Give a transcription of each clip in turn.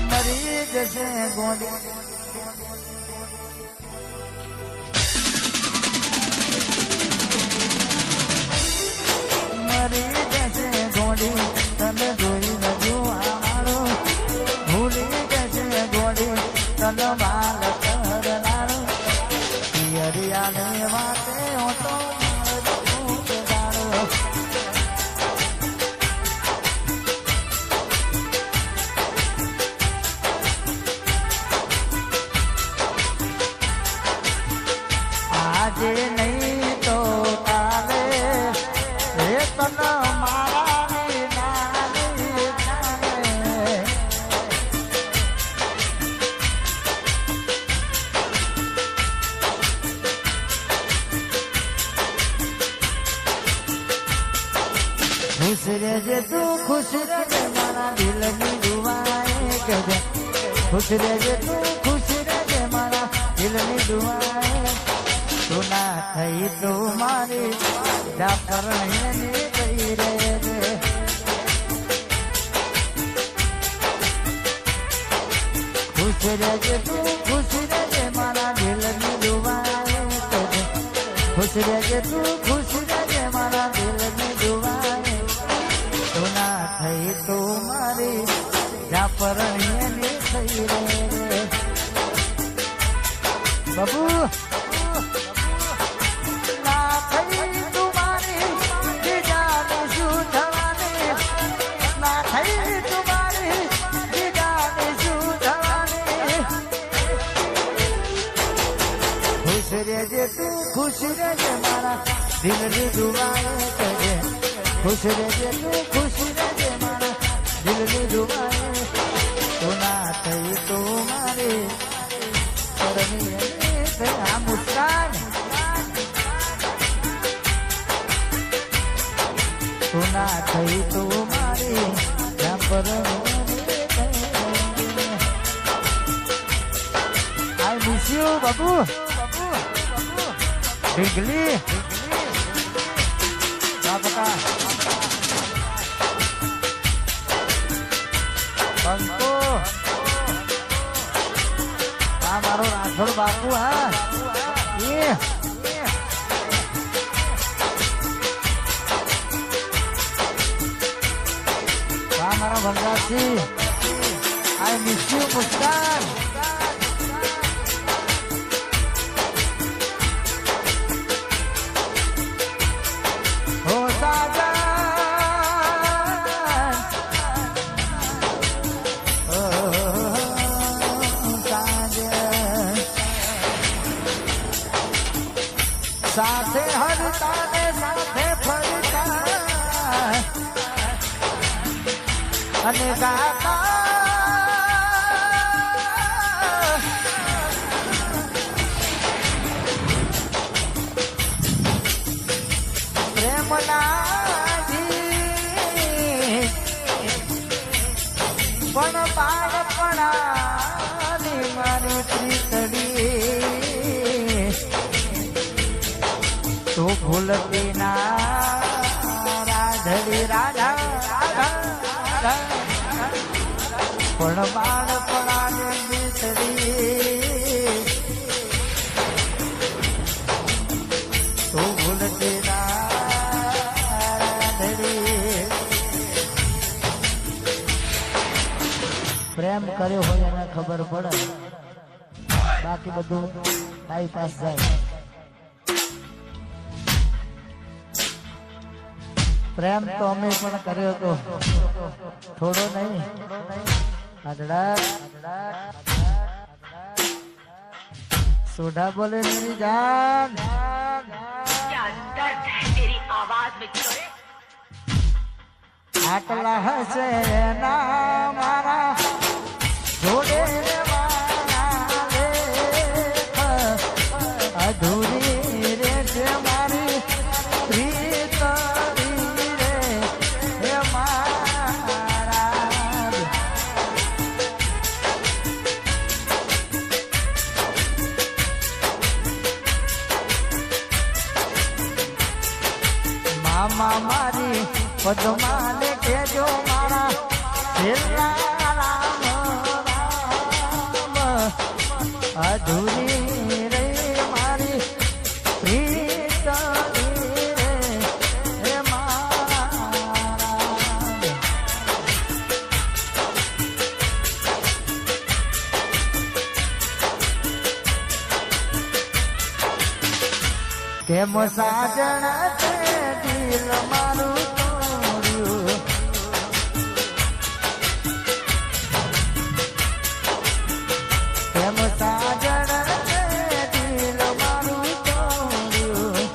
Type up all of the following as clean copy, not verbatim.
મરી જશે ગોડી મરી જશે ગોડી તને જોઈ નજું આમારું ભૂલી જશે ગોડી તને બાલ કરનારું પિયરિયાને વાતે હોતો આજે નહીં તો કાલે હે તન મારાની નાની જાને ખુશ રહેજે તું ખુશ રહેજે મારા દિલની દુઆએ કહેજે ખુશ રહેજે તું ખુશ રહેજે મારા દિલની દુઆએ તું ના થઈ તું મારી જાફર નહીં કહી રે ખુશ રહેજે તું ખુશ રહેજે મારા દિલની દુઆએ કહેજે ખુશ રહેજે તું ખુશ રહેજે મારા દિલની દુઆએ તું ના થઈ તું મારી જાફર નહીં કહી રે બાબુ તું ખુશ રહેજે મારા દિલની દુઆએ કહેજે ખુશ રહેજે તું ખુશ રહેજે મારા દિલની દુઆએ તું ના થઈ તું મારી પરમી આ મુસ્કાન તું ના થઈ તું મારી આઈ મિસ યુ બાબુ ઢીંગલી બંકો આ મારો રાઠોડ બાપુ હા એ મારા ભંગારજી આઈ મિસ યુ મુસ્કાન સાથે હરતા ને સાથે ફરતા અને ગાતા પ્રેમના ગીત પણ બાળપણાની મારી પ્રીતડી તું ભૂલતી ના રાધડી રાધા પણ બાળપણાને બીતડી તું ભૂલતી ના રાધડી પ્રેમ કર્યો હોય એને ખબર પડે બાકી બધું ટાઈમ પાસ જાય પ્રેમ તો અમે પણ કર્યો હતો થોડો નહીં सोडा बोले मेरी जान क्या दर्द है तेरी आवाज में छोड़े आटला हसे ना मारा जोड़े वाला लेख अधूरी रे जे मारी प्रीत रे हे मारा मामा मारी पद्मा કેજો મારા છેલ્લા રામ રામ અધૂરી રે મારી પ્રીતમી રે મારા કેમ સાજણ તે દિલ મારું તોડ્યું કેમ સાજણ તે દિલ મારું તોડ્યું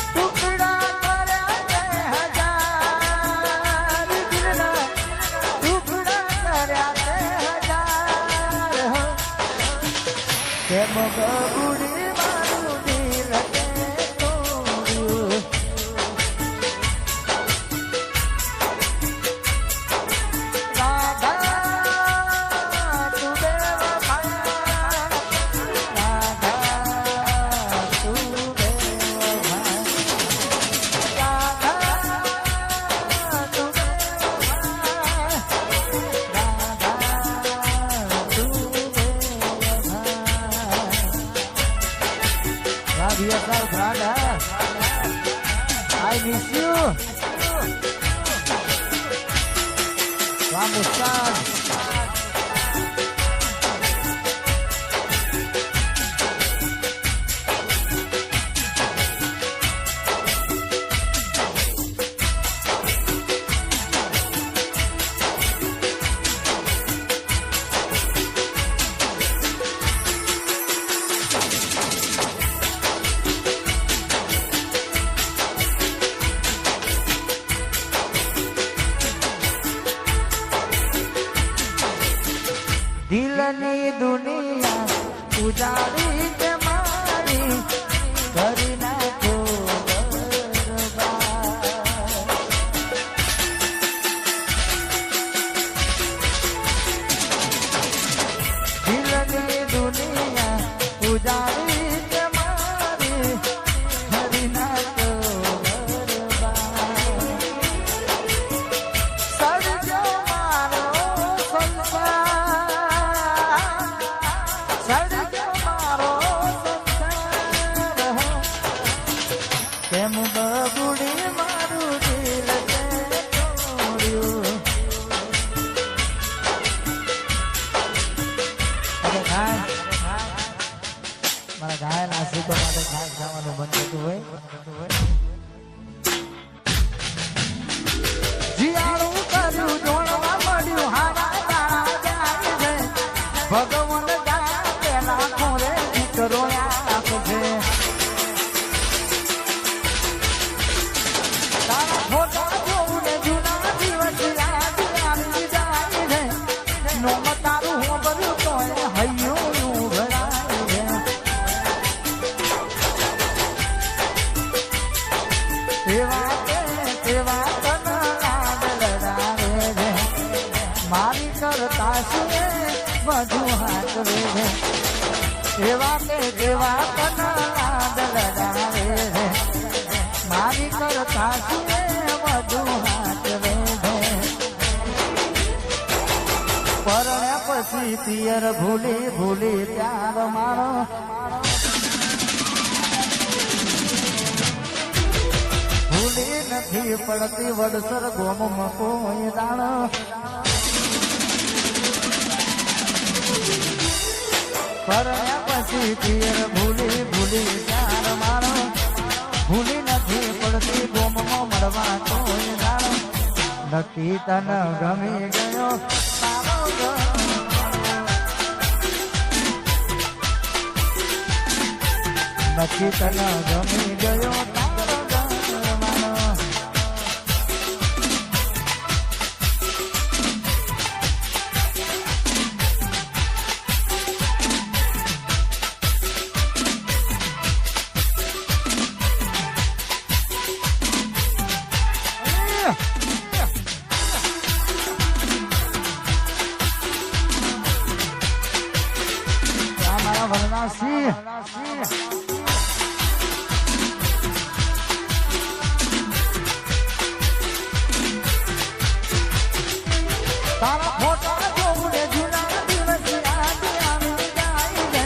ટુકડા કર્યા તે હજાર દિલના ટુકડા કર્યા તે હજાર કેમ બબુડી મારું દિલ તે તોડ્યું રાધા તું બેવફા રાધા તું બેવફા રાધા તું બેવફા રાધા તું બેવફા Brother, I miss you. Vamos, Stan. દિલની દુનિયા ઉજાડી તે મારી કરી નાખો દિલની દુનિયા ઉજાડી તે મારી કરી નાખો સડજો મારો કેમ બબુડી મારું દિલ તે તોડ્યું મારા ઘાયલ આશિકો માટે ખાસ ગાવાનું મન થતું હોય જીયાળું કર્યું જોડવા મળ્યું હારા તારા જાય છે ભગવાન ગયા પેલા ખોરે દીકરો આપશે ફોટા જોઉં ને જૂના દિવસ યાદ આવી જાય છે નોમ તારું હું બધું તો હૈયું ભરાય છે તેવા તન લાડ લડાવે છે મારી કરતા શું બધું હાથવે છે તેવા તન લાડ લડાવે છે મારી કરતા શું બધું હાથવે છે પરણ્યા પછી પિયર ભૂલી ત્યાર મારો ભૂલી નથી પડતી વડસર ગોમમાં કોઈ દાણ પરણ્યા પછી પિયર ભૂલી ત્યાર મારો ભૂલી નથી પડતી ગોમમાં મળવા કોઈ દાણ નક્કી તન ગમી ગયો તારો નક્કી તન ગમી ગયો તારો ગરમાનો મારા વનવાસી તારા ફોટા જોઉં ને જૂના દિવસ યાદ આવી જાય છે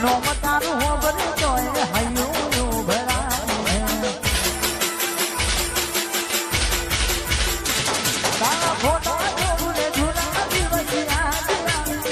નોમ તારું હોબરે જોય હૈયું